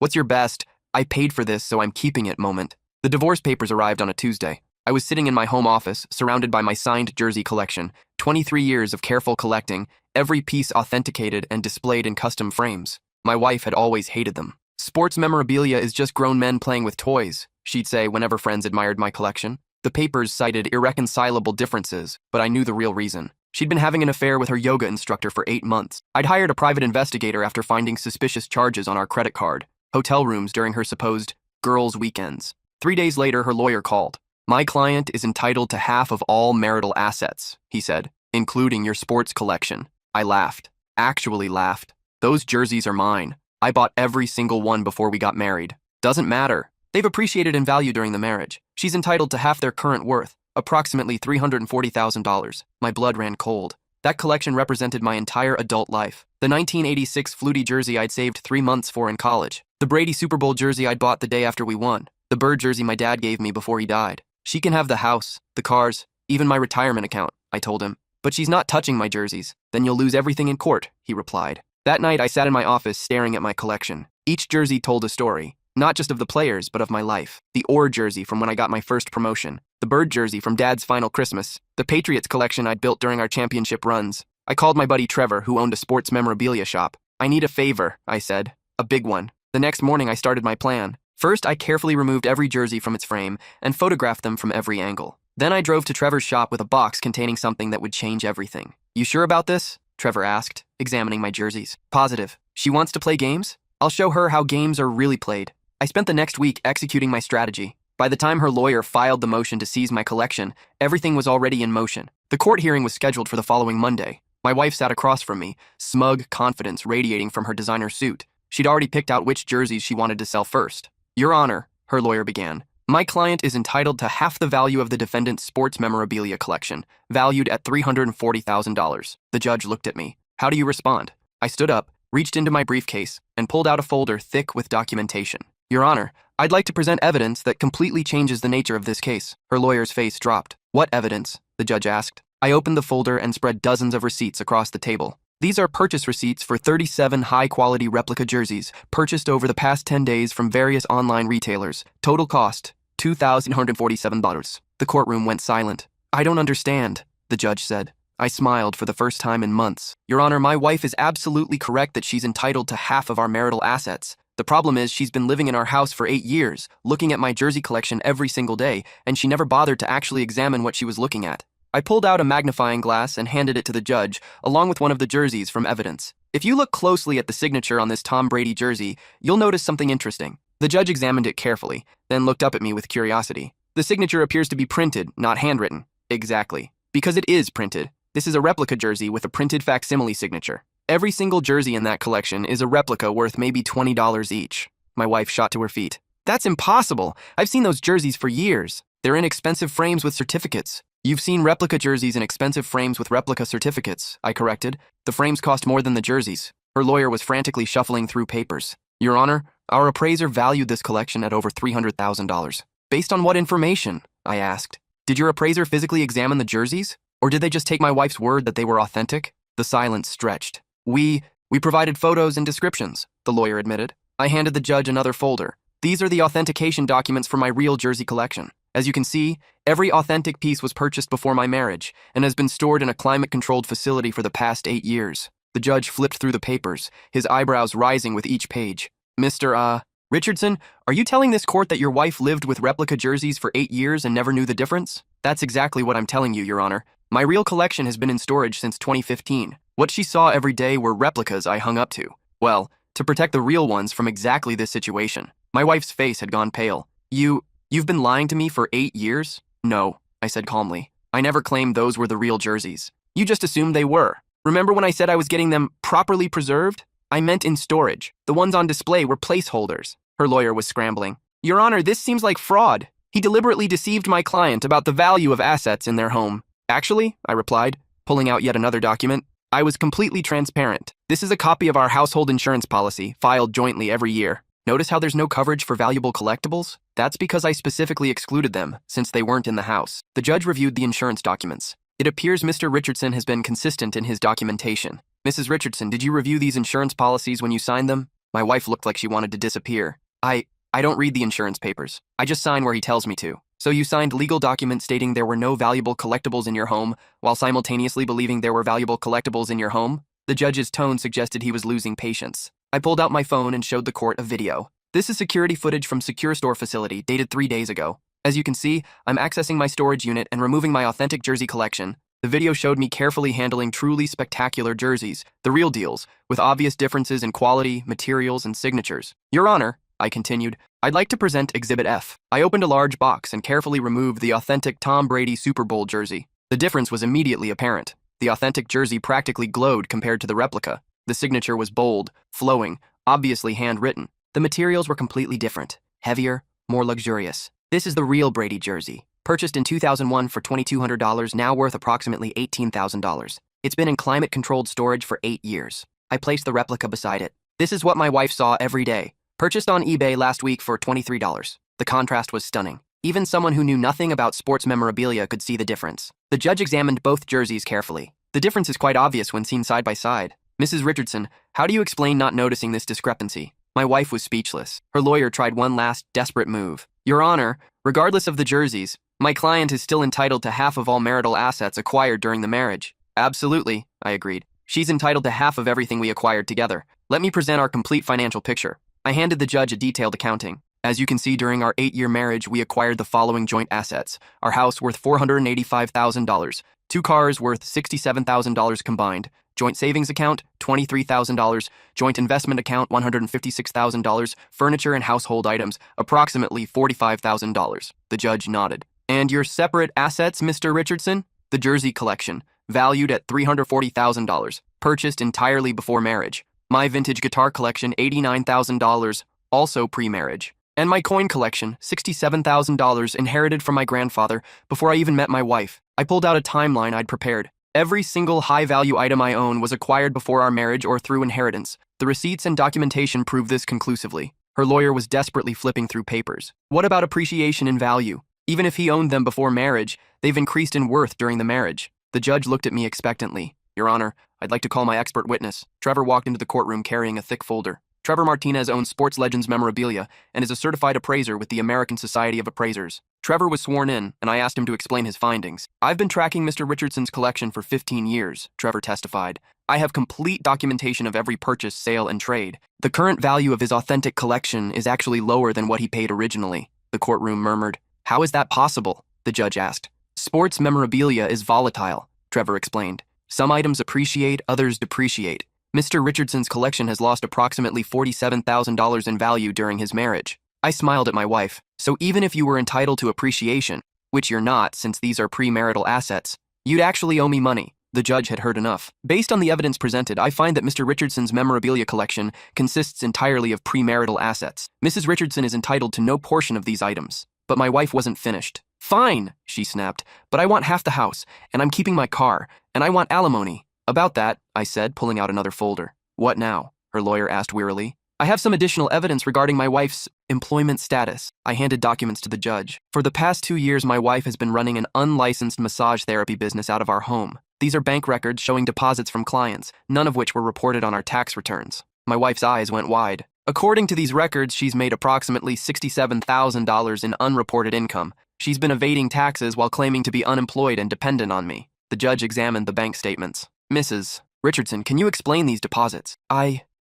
"What's your best, I paid for this so I'm keeping it" moment. The divorce papers arrived on a Tuesday. I was sitting in my home office, surrounded by my signed jersey collection, 23 years of careful collecting, every piece authenticated and displayed in custom frames. My wife had always hated them. "Sports memorabilia is just grown men playing with toys," she'd say whenever friends admired my collection. The papers cited irreconcilable differences, but I knew the real reason. She'd been having an affair with her yoga instructor for 8 months. I'd hired a private investigator after finding suspicious charges on our credit card, hotel rooms during her supposed girls' weekends. 3 days later, her lawyer called. "My client is entitled to half of all marital assets," he said, "including your sports collection." I laughed. Actually laughed. "Those jerseys are mine. I bought every single one before we got married. Doesn't matter. They've appreciated in value during the marriage. She's entitled to half their current worth, approximately $340,000. My blood ran cold. That collection represented my entire adult life. The 1986 Flutie jersey I'd saved 3 months for in college. The Brady Super Bowl jersey I'd bought the day after we won. The Bird jersey my dad gave me before he died. "She can have the house, the cars, even my retirement account," I told him. "But she's not touching my jerseys. Then you'll lose everything in court," he replied. That night, I sat in my office staring at my collection. Each jersey told a story, not just of the players, but of my life. The Orr jersey from when I got my first promotion. The Bird jersey from Dad's final Christmas. The Patriots collection I'd built during our championship runs. I called my buddy Trevor, who owned a sports memorabilia shop. "I need a favor," I said. "A big one." The next morning, I started my plan. First, I carefully removed every jersey from its frame and photographed them from every angle. Then I drove to Trevor's shop with a box containing something that would change everything. "You sure about this?" Trevor asked, examining my jerseys. "Positive. She wants to play games? I'll show her how games are really played." I spent the next week executing my strategy. By the time her lawyer filed the motion to seize my collection, everything was already in motion. The court hearing was scheduled for the following Monday. My wife sat across from me, smug confidence radiating from her designer suit. She'd already picked out which jerseys she wanted to sell first. "Your Honor," her lawyer began, "my client is entitled to half the value of the defendant's sports memorabilia collection, valued at $340,000. The judge looked at me. "How do you respond?" I stood up, reached into my briefcase, and pulled out a folder thick with documentation. "Your Honor, I'd like to present evidence that completely changes the nature of this case." Her lawyer's face dropped. "What evidence?" the judge asked. I opened the folder and spread dozens of receipts across the table. "These are purchase receipts for 37 high-quality replica jerseys, purchased over the past 10 days from various online retailers. Total cost, $2,147. The courtroom went silent. "I don't understand," the judge said. I smiled for the first time in months. "Your Honor, my wife is absolutely correct that she's entitled to half of our marital assets. The problem is she's been living in our house for 8 years, looking at my jersey collection every single day, and she never bothered to actually examine what she was looking at." I pulled out a magnifying glass and handed it to the judge, along with one of the jerseys from evidence. "If you look closely at the signature on this Tom Brady jersey, you'll notice something interesting." The judge examined it carefully, then looked up at me with curiosity. "The signature appears to be printed, not handwritten." "Exactly. Because it is printed. This is a replica jersey with a printed facsimile signature. Every single jersey in that collection is a replica worth maybe $20 each." My wife shot to her feet. "That's impossible. I've seen those jerseys for years. They're in expensive frames with certificates." "You've seen replica jerseys in expensive frames with replica certificates," I corrected. "The frames cost more than the jerseys." Her lawyer was frantically shuffling through papers. "Your Honor, our appraiser valued this collection at over $300,000. "Based on what information?" I asked. "Did your appraiser physically examine the jerseys? Or did they just take my wife's word that they were authentic?" The silence stretched. We provided photos and descriptions," the lawyer admitted. I handed the judge another folder. "These are the authentication documents for my real jersey collection. As you can see, every authentic piece was purchased before my marriage and has been stored in a climate-controlled facility for the past 8 years. The judge flipped through the papers, his eyebrows rising with each page. "Mr. Richardson, are you telling this court that your wife lived with replica jerseys for 8 years and never knew the difference?" "That's exactly what I'm telling you, Your Honor. My real collection has been in storage since 2015. What she saw every day were replicas I hung up to. Well, to protect the real ones from exactly this situation." My wife's face had gone pale. You've been lying to me for 8 years?" "No," I said calmly. "I never claimed those were the real jerseys. You just assumed they were. Remember when I said I was getting them properly preserved? I meant in storage. The ones on display were placeholders." Her lawyer was scrambling. "Your Honor, this seems like fraud. He deliberately deceived my client about the value of assets in their home." "Actually," I replied, pulling out yet another document, "I was completely transparent. This is a copy of our household insurance policy, filed jointly every year. Notice how there's no coverage for valuable collectibles? That's because I specifically excluded them, since they weren't in the house." The judge reviewed the insurance documents. "It appears Mr. Richardson has been consistent in his documentation. Mrs. Richardson, did you review these insurance policies when you signed them?" My wife looked like she wanted to disappear. I don't read the insurance papers. I just sign where he tells me to. So you signed legal documents stating there were no valuable collectibles in your home, while simultaneously believing there were valuable collectibles in your home? The judge's tone suggested he was losing patience. I pulled out my phone and showed the court a video. This is security footage from Secure Store facility, dated 3 days ago. As you can see, I'm accessing my storage unit and removing my authentic jersey collection. The video showed me carefully handling truly spectacular jerseys, the real deals, with obvious differences in quality, materials, and signatures. Your Honor, I continued, I'd like to present Exhibit F. I opened a large box and carefully removed the authentic Tom Brady Super Bowl jersey. The difference was immediately apparent. The authentic jersey practically glowed compared to the replica. The signature was bold, flowing, obviously handwritten. The materials were completely different, heavier, more luxurious. This is the real Brady jersey, purchased in 2001 for $2,200, now worth approximately $18,000. It's been in climate-controlled storage for 8 years. I placed the replica beside it. This is what my wife saw every day. Purchased on eBay last week for $23. The contrast was stunning. Even someone who knew nothing about sports memorabilia could see the difference. The judge examined both jerseys carefully. The difference is quite obvious when seen side by side. Mrs. Richardson, how do you explain not noticing this discrepancy? My wife was speechless. Her lawyer tried one last desperate move. Your Honor, regardless of the jerseys, my client is still entitled to half of all marital assets acquired during the marriage. Absolutely, I agreed. She's entitled to half of everything we acquired together. Let me present our complete financial picture. I handed the judge a detailed accounting. As you can see, during our 8-year marriage, we acquired the following joint assets. Our house worth $485,000, 2 cars worth $67,000 combined, joint savings account, $23,000, joint investment account, $156,000, furniture and household items, approximately $45,000. The judge nodded. And your separate assets, Mr. Richardson? The jersey collection, valued at $340,000, purchased entirely before marriage. My vintage guitar collection, $89,000, also pre-marriage. And my coin collection, $67,000, inherited from my grandfather before I even met my wife. I pulled out a timeline I'd prepared. Every single high-value item I own was acquired before our marriage or through inheritance. The receipts and documentation prove this conclusively. Her lawyer was desperately flipping through papers. What about appreciation in value? Even if he owned them before marriage, they've increased in worth during the marriage. The judge looked at me expectantly. Your Honor, I'd like to call my expert witness. Trevor walked into the courtroom carrying a thick folder. Trevor Martinez owns Sports Legends memorabilia and is a certified appraiser with the American Society of Appraisers. Trevor was sworn in, and I asked him to explain his findings. I've been tracking Mr. Richardson's collection for 15 years, Trevor testified. I have complete documentation of every purchase, sale, and trade. The current value of his authentic collection is actually lower than what he paid originally. The courtroom murmured. How is that possible? The judge asked. Sports memorabilia is volatile, Trevor explained. Some items appreciate, others depreciate. Mr. Richardson's collection has lost approximately $47,000 in value during his marriage. I smiled at my wife. So even if you were entitled to appreciation, which you're not since these are premarital assets, you'd actually owe me money. The judge had heard enough. Based on the evidence presented, I find that Mr. Richardson's memorabilia collection consists entirely of premarital assets. Mrs. Richardson is entitled to no portion of these items. But my wife wasn't finished. Fine, she snapped, but I want half the house, and I'm keeping my car, and I want alimony. About that, I said, pulling out another folder. What now? Her lawyer asked wearily. I have some additional evidence regarding my wife's employment status. I handed documents to the judge. For the past 2 years, my wife has been running an unlicensed massage therapy business out of our home. These are bank records showing deposits from clients, none of which were reported on our tax returns. My wife's eyes went wide. According to these records, she's made approximately $67,000 in unreported income. She's been evading taxes while claiming to be unemployed and dependent on me. The judge examined the bank statements. Mrs. Richardson, can you explain these deposits?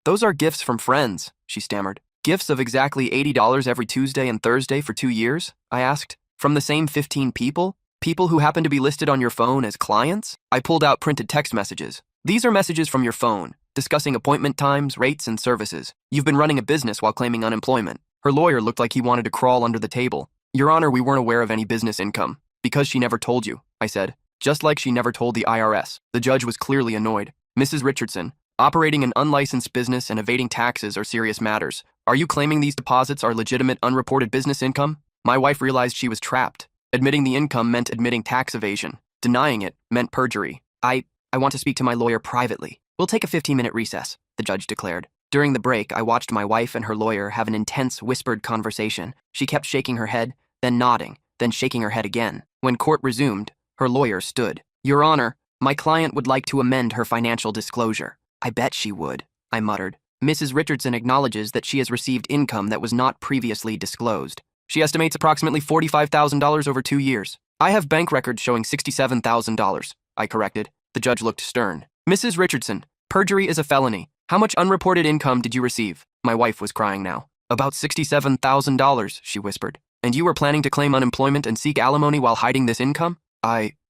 Those are gifts from friends, she stammered. Gifts of exactly $80 every Tuesday and Thursday for 2 years? I asked. From the same 15 people? People who happen to be listed on your phone as clients? I pulled out printed text messages. These are messages from your phone, discussing appointment times, rates, and services. You've been running a business while claiming unemployment. Her lawyer looked like he wanted to crawl under the table. Your Honor, we weren't aware of any business income. Because she never told you, I said. Just like she never told the IRS. The judge was clearly annoyed. Mrs. Richardson, operating an unlicensed business and evading taxes are serious matters. Are you claiming these deposits are legitimate unreported business income? My wife realized she was trapped. Admitting the income meant admitting tax evasion. Denying it meant perjury. I want to speak to my lawyer privately. We'll take a 15-minute recess, the judge declared. During the break, I watched my wife and her lawyer have an intense, whispered conversation. She kept shaking her head, then nodding, then shaking her head again. When court resumed, her lawyer stood. Your Honor, my client would like to amend her financial disclosure. I bet she would, I muttered. Mrs. Richardson acknowledges that she has received income that was not previously disclosed. She estimates approximately $45,000 over 2 years. I have bank records showing $67,000, I corrected. The judge looked stern. Mrs. Richardson, perjury is a felony. How much unreported income did you receive? My wife was crying now. About $67,000, she whispered. And you were planning to claim unemployment and seek alimony while hiding this income?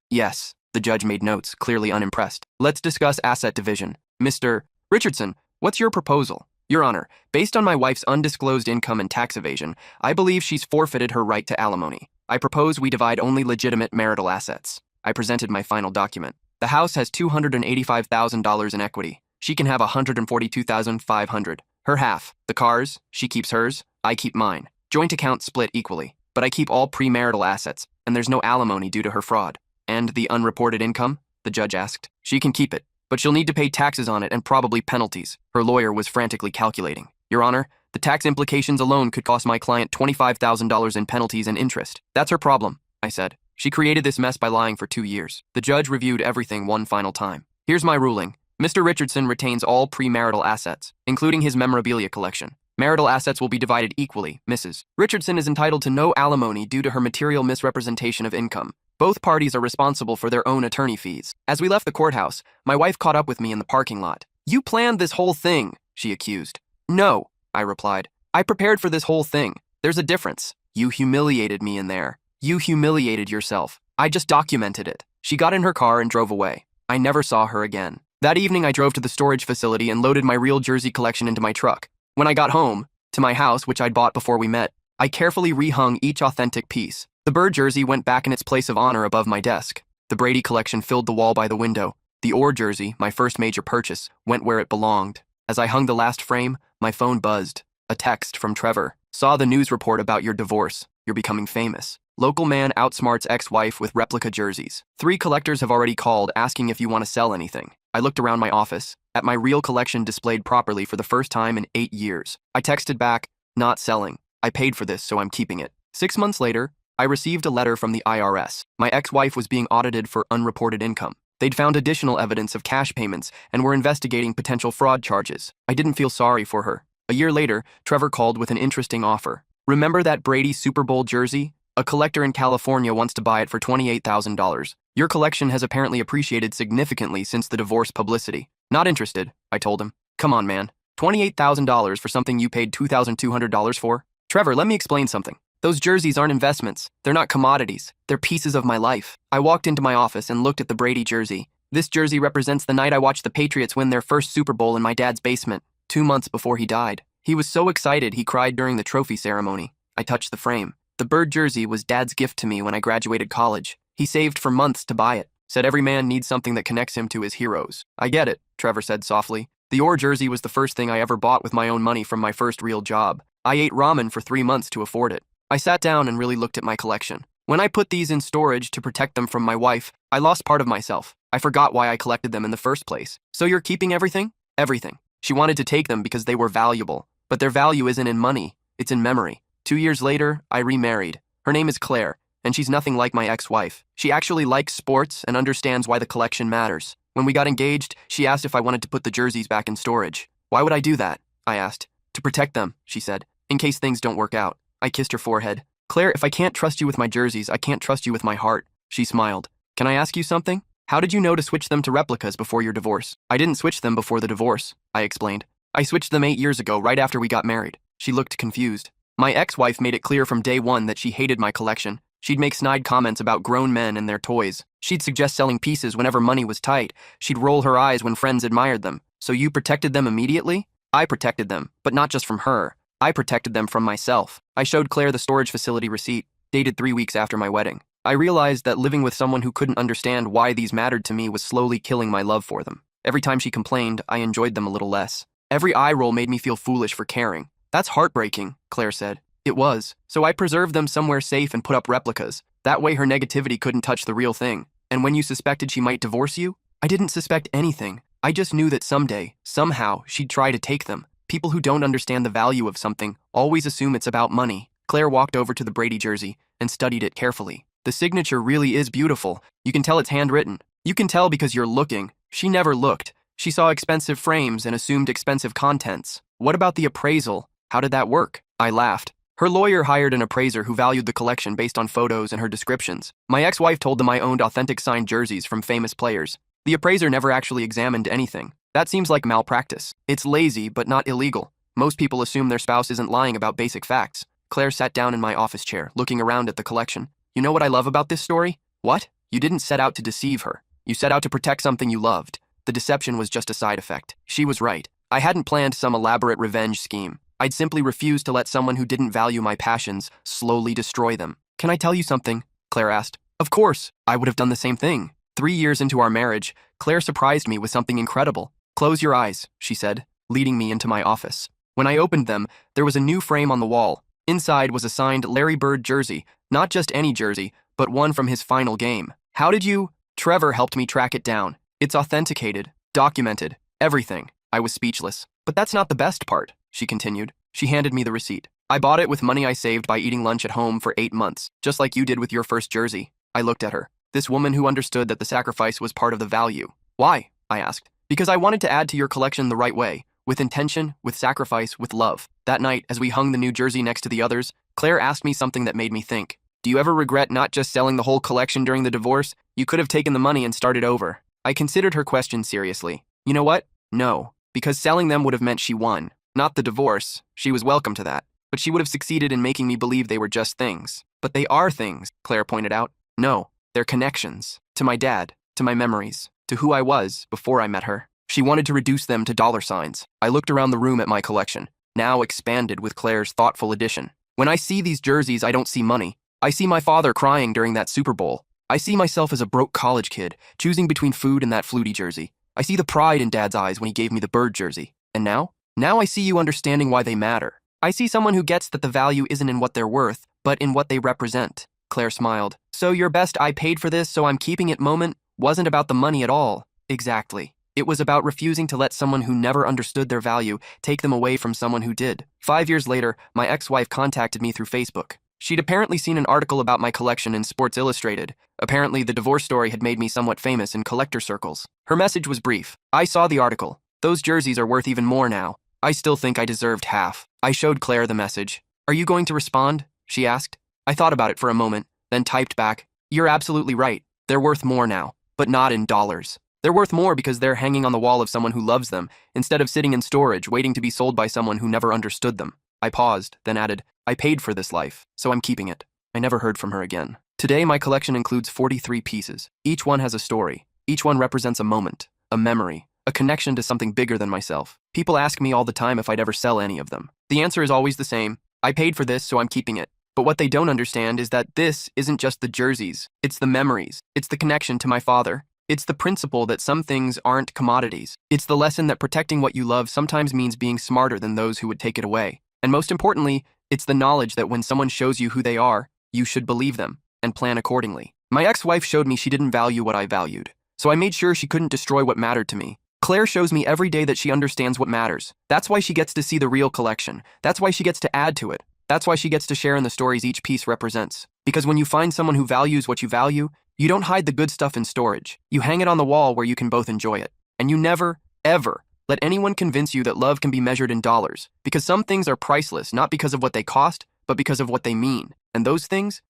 Yes. The judge made notes, clearly unimpressed. Let's discuss asset division. Mr. Richardson, what's your proposal? Your Honor, based on my wife's undisclosed income and tax evasion, I believe she's forfeited her right to alimony. I propose we divide only legitimate marital assets. I presented my final document. The house has $285,000 in equity. She can have $142,500. Her half. The cars, she keeps hers, I keep mine. Joint account split equally. But I keep all premarital assets, and there's no alimony due to her fraud. And the unreported income? The judge asked. She can keep it, but she'll need to pay taxes on it and probably penalties. Her lawyer was frantically calculating. Your Honor, the tax implications alone could cost my client $25,000 in penalties and interest. That's her problem, I said. She created this mess by lying for 2 years. The judge reviewed everything one final time. Here's my ruling. Mr. Richardson retains all premarital assets, including his memorabilia collection. Marital assets will be divided equally. Mrs. Richardson is entitled to no alimony due to her material misrepresentation of income. Both parties are responsible for their own attorney fees. As we left the courthouse, my wife caught up with me in the parking lot. You planned this whole thing, she accused. No, I replied. I prepared for this whole thing. There's a difference. You humiliated me in there. You humiliated yourself. I just documented it. She got in her car and drove away. I never saw her again. That evening, I drove to the storage facility and loaded my real jersey collection into my truck. When I got home, to my house, which I'd bought before we met, I carefully rehung each authentic piece. The bird jersey went back in its place of honor above my desk. The Brady collection filled the wall by the window. The Orr jersey, my first major purchase, went where it belonged. As I hung the last frame, my phone buzzed. A text from Trevor. Saw the news report about your divorce. You're becoming famous. Local man outsmarts ex-wife with replica jerseys. 3 collectors have already called asking if you want to sell anything. I looked around my office, at my real collection displayed properly for the first time in 8 years. I texted back, not selling. I paid for this, so I'm keeping it. 6 months later, I received a letter from the IRS. My ex-wife was being audited for unreported income. They'd found additional evidence of cash payments and were investigating potential fraud charges. I didn't feel sorry for her. A year later, Trevor called with an interesting offer. Remember that Brady Super Bowl jersey? A collector in California wants to buy it for $28,000. Your collection has apparently appreciated significantly since the divorce publicity. Not interested, I told him. Come on, man. $28,000 for something you paid $2,200 for? Trevor, let me explain something. Those jerseys aren't investments. They're not commodities. They're pieces of my life. I walked into my office and looked at the Brady jersey. This jersey represents the night I watched the Patriots win their first Super Bowl in my dad's basement, 2 months before he died. He was so excited he cried during the trophy ceremony. I touched the frame. The bird jersey was Dad's gift to me when I graduated college. He saved for months to buy it. Said every man needs something that connects him to his heroes. I get it, Trevor said softly. The Orr jersey was the first thing I ever bought with my own money from my first real job. I ate ramen for 3 months to afford it. I sat down and really looked at my collection. When I put these in storage to protect them from my wife, I lost part of myself. I forgot why I collected them in the first place. So you're keeping everything? Everything. She wanted to take them because they were valuable. But their value isn't in money, it's in memory. 2 years later, I remarried. Her name is Claire, and she's nothing like my ex-wife. She actually likes sports and understands why the collection matters. When we got engaged, she asked if I wanted to put the jerseys back in storage. Why would I do that? I asked. To protect them, she said, in case things don't work out. I kissed her forehead. Claire, if I can't trust you with my jerseys, I can't trust you with my heart. She smiled. Can I ask you something? How did you know to switch them to replicas before your divorce? I didn't switch them before the divorce, I explained. I switched them 8 years ago, right after we got married. She looked confused. My ex-wife made it clear from day one that she hated my collection. She'd make snide comments about grown men and their toys. She'd suggest selling pieces whenever money was tight. She'd roll her eyes when friends admired them. So you protected them immediately? I protected them, but not just from her. I protected them from myself. I showed Claire the storage facility receipt, dated 3 weeks after my wedding. I realized that living with someone who couldn't understand why these mattered to me was slowly killing my love for them. Every time she complained, I enjoyed them a little less. Every eye roll made me feel foolish for caring. That's heartbreaking, Claire said. It was. So I preserved them somewhere safe and put up replicas. That way her negativity couldn't touch the real thing. And when you suspected she might divorce you, I didn't suspect anything. I just knew that someday, somehow, she'd try to take them. People who don't understand the value of something always assume it's about money. Claire walked over to the Brady jersey and studied it carefully. The signature really is beautiful. You can tell it's handwritten. You can tell because you're looking. She never looked. She saw expensive frames and assumed expensive contents. What about the appraisal? How did that work? I laughed. Her lawyer hired an appraiser who valued the collection based on photos and her descriptions. My ex-wife told them I owned authentic signed jerseys from famous players. The appraiser never actually examined anything. That seems like malpractice. It's lazy, but not illegal. Most people assume their spouse isn't lying about basic facts. Claire sat down in my office chair, looking around at the collection. You know what I love about this story? What? You didn't set out to deceive her. You set out to protect something you loved. The deception was just a side effect. She was right. I hadn't planned some elaborate revenge scheme. I'd simply refused to let someone who didn't value my passions slowly destroy them. Can I tell you something? Claire asked. Of course, I would have done the same thing. 3 years into our marriage, Claire surprised me with something incredible. Close your eyes, she said, leading me into my office. When I opened them, there was a new frame on the wall. Inside was a signed Larry Bird jersey, not just any jersey, but one from his final game. How did you? Trevor helped me track it down. It's authenticated, documented, everything. I was speechless. But that's not the best part, she continued. She handed me the receipt. I bought it with money I saved by eating lunch at home for 8 months, just like you did with your first jersey. I looked at her. This woman who understood that the sacrifice was part of the value. Why? I asked. Because I wanted to add to your collection the right way, with intention, with sacrifice, with love. That night, as we hung the new jersey next to the others, Claire asked me something that made me think. Do you ever regret not just selling the whole collection during the divorce? You could have taken the money and started over. I considered her question seriously. You know what? No. Because selling them would have meant she won. Not the divorce. She was welcome to that. But she would have succeeded in making me believe they were just things. But they are things, Claire pointed out. No, they're connections. To my dad, to my memories, to who I was before I met her. She wanted to reduce them to dollar signs. I looked around the room at my collection, now expanded with Claire's thoughtful addition. When I see these jerseys, I don't see money. I see my father crying during that Super Bowl. I see myself as a broke college kid, choosing between food and that Flutie jersey. I see the pride in Dad's eyes when he gave me the Bird jersey. And now? Now I see you understanding why they matter. I see someone who gets that the value isn't in what they're worth, but in what they represent. Claire smiled. So your best I paid for this, so I'm keeping it moment wasn't about the money at all. Exactly. It was about refusing to let someone who never understood their value take them away from someone who did. 5 years later, my ex-wife contacted me through Facebook. She'd apparently seen an article about my collection in Sports Illustrated. Apparently, the divorce story had made me somewhat famous in collector circles. Her message was brief. I saw the article. Those jerseys are worth even more now. I still think I deserved half. I showed Claire the message. Are you going to respond? She asked. I thought about it for a moment, then typed back. You're absolutely right. They're worth more now, but not in dollars. They're worth more because they're hanging on the wall of someone who loves them, instead of sitting in storage waiting to be sold by someone who never understood them. I paused, then added, I paid for this life, so I'm keeping it. I never heard from her again. Today, my collection includes 43 pieces. Each one has a story. Each one represents a moment, a memory, a connection to something bigger than myself. People ask me all the time if I'd ever sell any of them. The answer is always the same. I paid for this, so I'm keeping it. But what they don't understand is that this isn't just the jerseys. It's the memories. It's the connection to my father. It's the principle that some things aren't commodities. It's the lesson that protecting what you love sometimes means being smarter than those who would take it away. And most importantly, it's the knowledge that when someone shows you who they are, you should believe them and plan accordingly. My ex-wife showed me she didn't value what I valued, so I made sure she couldn't destroy what mattered to me. Claire shows me every day that she understands what matters. That's why she gets to see the real collection. That's why she gets to add to it. That's why she gets to share in the stories each piece represents. Because when you find someone who values what you value, you don't hide the good stuff in storage. You hang it on the wall where you can both enjoy it. And you never, ever let anyone convince you that love can be measured in dollars. Because some things are priceless, not because of what they cost, but because of what they mean. And those things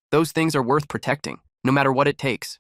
are worth protecting, no matter what it takes.